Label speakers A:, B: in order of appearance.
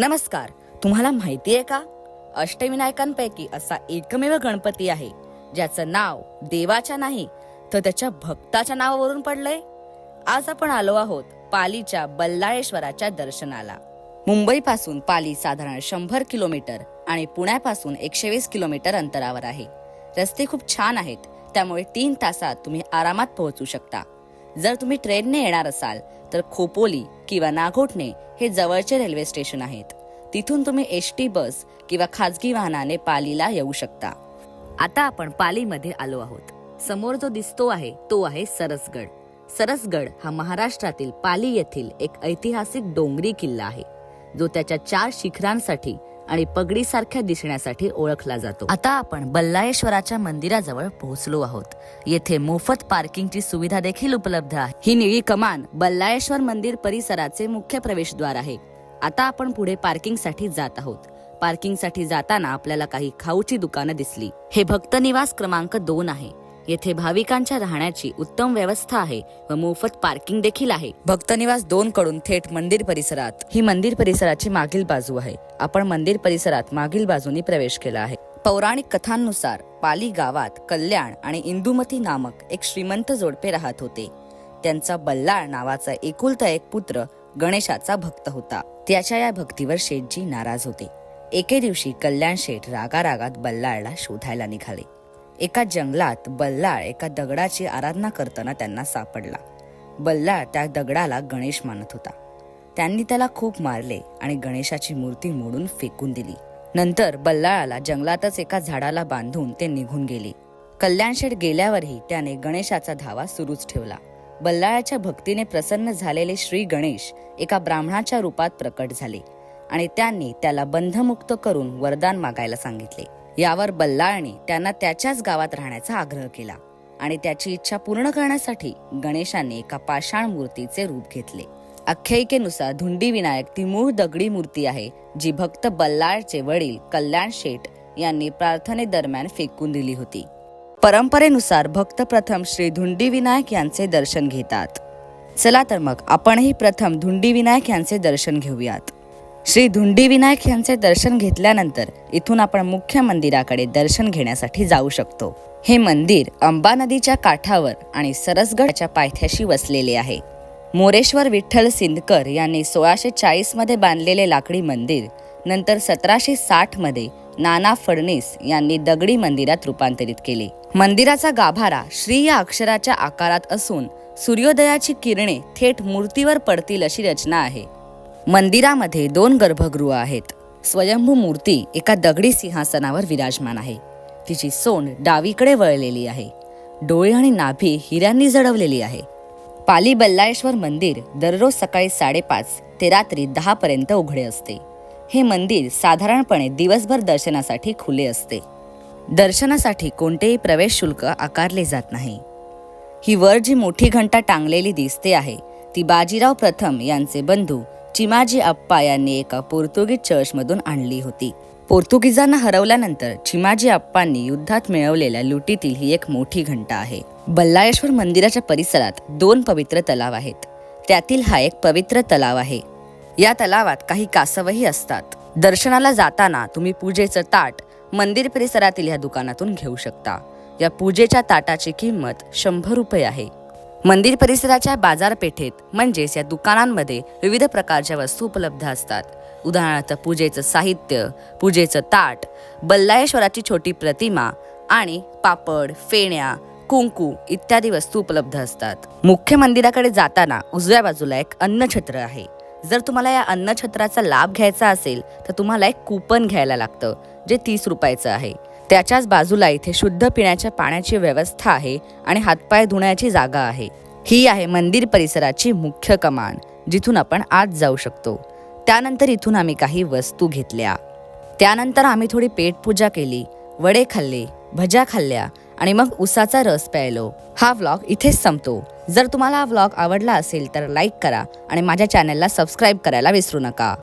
A: नमस्कार. तुम्हाला माहिती आहे का, अष्टविनायकांपैकी असा एकमेव गणपती आहे ज्याचं नाव देवाच्या नाही तर त्याच्या भक्ताच्या नावावरून पडलंय. आज आपण आलो आहोत पालीच्या बल्लाळेश्वराच्या दर्शनाला. मुंबईपासून पाली साधारण 100 किलोमीटर आणि पुण्यापासून 120 किलोमीटर अंतरावर आहे. रस्ते खूप छान आहेत, त्यामुळे 3 तासात तुम्ही आरामात पोहोचू शकता. जर तुम्ही ट्रेनने येणार असाल तर खोपोली किंवा नागोठणे हे जवळचे रेल्वे स्टेशन आहेत. तिथून तुम्ही एसटी बस किंवा खाजगी वाहनाने पालीला येऊ शकता. आता आपण पालीमध्ये आलो आहोत. समोर जो दिसतो आहे तो आहे सरसगड. सरसगड हा महाराष्ट्रातील पाली येथील एक ऐतिहासिक डोंगरी किल्ला आहे, जो त्याच्या 4 शिखरांसाठी आणि पगडीसारख्या दिसण्यासाठी ओळखला जातो. आता आपण बल्लाळेश्वराच्या मंदिराजवळ पोहोचलो आहोत. येथे मोफत पार्किंगची सुविधा देखील उपलब्ध आहे. ही निळी कमान बल्लाळेश्वर मंदिर परिसराचे मुख्य प्रवेशद्वार आहे. आता आपण पुढे पार्किंगसाठी जात आहोत. पार्किंगसाठी जाताना आपल्याला काही खाऊची दुकानं दिसली. हे भक्त निवास क्रमांक 2 आहे. येथे भाविकांच्या राहण्याची उत्तम व्यवस्था आहे व मोफत पार्किंग देखील आहे. भक्तनिवास 2 कडून थेट मंदिर परिसरात. ही मंदिर परिसराची मागील बाजू आहे. आपण मंदिर परिसरात मागील बाजूनी प्रवेश केला आहे. पौराणिक कथांनुसार पाली गावात कल्याण आणि इंदुमती नामक एक श्रीमंत जोडपे राहत होते. त्यांचा बल्लाळ नावाचा एकुलता एक पुत्र गणेशाचा भक्त होता. त्याच्या या भक्तीवर शेठजी नाराज होते. एके दिवशी कल्याण शेठ रागारागात बल्लाळला शोधायला निघाले. एका जंगलात बल्लाळ एका दगडाची आराधना करताना त्यांना सापडला. बल्लाळ त्या दगडाला गणेश मानत होता. त्यांनी त्याला खूप मारले आणि गणेशाची मूर्ती मोडून फेकून दिली. नंतर बल्लाळाला जंगलातच एका झाडाला बांधून ते निघून गेले. कल्याणशेठ गेल्यावरही त्याने गणेशाचा धावा सुरूच ठेवला. बल्लाळाच्या भक्तीने प्रसन्न झालेले श्री गणेश एका ब्राह्मणाच्या रूपात प्रकट झाले आणि त्यांनी त्याला बंधमुक्त करून वरदान मागायला सांगितले. यावर बल्लाळने त्यांना त्याच्याच गावात राहण्याचा आग्रह केला आणि त्याची इच्छा पूर्ण करण्यासाठी गणेशाने एका पाषाण मूर्तीचे रूप घेतले. आख्यायिकेनुसार धुंडी विनायक ती मूळ दगडी मूर्ती आहे, जी भक्त बल्लाळचे वडील कल्याण शेठ यांनी प्रार्थनेदरम्यान फेकून दिली होती. परंपरेनुसार भक्त प्रथम श्री धुंडी विनायक यांचे दर्शन घेतात. चला तर मग आपणही प्रथम धुंडी विनायक यांचे दर्शन घेऊयात. श्री धुंडी विनायक यांचे दर्शन घेतल्यानंतर इथून आपण मुख्य मंदिराकडे दर्शन घेण्यासाठी जाऊ शकतो. हे मंदिर अंबा नदीच्या काठावर आणि सरसगडच्या पायथ्याशी वसलेले आहे. मोरेश्वर विठ्ठल सिंदकर यांनी 1640 मध्ये बांधलेले लाकडी मंदिर नंतर 1760 मध्ये नाना फडणीस यांनी दगडी मंदिरात रूपांतरित केले. मंदिराचा गाभारा श्री या अक्षराच्या आकारात असून सूर्योदयाची किरणे थेट मूर्तीवर पडतील अशी रचना आहे. मंदिरामध्ये 2 गर्भगृह आहेत. स्वयंभू मूर्ती एका दगडी सिंहासनावर विराजमान आहे. तिची सोंड डावीकडे वळलेली आहे. डोळे आणि नाभी हिऱ्यांनी जडवलेली आहे. पाली बल्लाळेश्वर मंदिर दररोज सकाळी 5:30 ते रात्री 10 पर्यंत उघडे असते. हे मंदिर साधारणपणे दिवसभर दर्शनासाठी खुले असते. दर्शनासाठी कोणतेही प्रवेश शुल्क आकारले जात नाही. ही वर जी मोठी घंटा टांगलेली दिसते आहे ती बाजीराव प्रथम यांचे बंधू चिमाजी अप्पा यांनी एका पोर्तुगीज चर्चमधून आणली होती. पोर्तुगीजांना हरवल्यानंतर चिमाजी अप्पांनी युद्धात मिळवलेल्या लुटीतील ही एक मोठी घंटा आहे. बल्लाळेश्वर मंदिराच्या परिसरात 2 पवित्र तलाव आहेत. त्यातील हा एक पवित्र तलाव आहे. या तलावात काही कासवही असतात. दर्शनाला जाताना तुम्ही पूजेचं ताट मंदिर परिसरातील या दुकानातून घेऊ शकता. या पूजेच्या ताटाची किंमत 100 रुपये आहे. मंदिर परिसराच्या बाजारपेठेत म्हणजेच या दुकानांमध्ये विविध प्रकारच्या वस्तू उपलब्ध असतात. उदाहरणार्थ पूजेचं साहित्य, पूजेचं ताट, बल्लाळेश्वराची छोटी प्रतिमा आणि पापड, फेण्या, कुंकू इत्यादी वस्तू उपलब्ध असतात. मुख्य मंदिराकडे जाताना उजव्या बाजूला एक अन्नछत्र आहे. जर तुम्हाला या अन्नछत्राचा लाभ घ्यायचा असेल तर तुम्हाला एक कूपन घ्यायला लागतं, जे 30 रुपयाचं आहे. त्याच्याच बाजूला इथे शुद्ध पिण्याच्या पाण्याची व्यवस्था आहे आणि हातपाय धुण्याची जागा आहे. ही आहे मंदिर परिसराची मुख्य कमान, जिथून आपण आत जाऊ शकतो. त्यानंतर इथून आम्ही काही वस्तू घेतल्या. त्यानंतर आम्ही थोडी पेटपूजा केली, वडे खाल्ले, भज्या खाल्ल्या आणि मग उसाचा रस प्यायलो. हा व्लॉग इथेच संपतो. जर तुम्हाला हा व्लॉग आवडला असेल तर लाईक करा आणि माझ्या चॅनलला सबस्क्राईब करायला विसरू नका.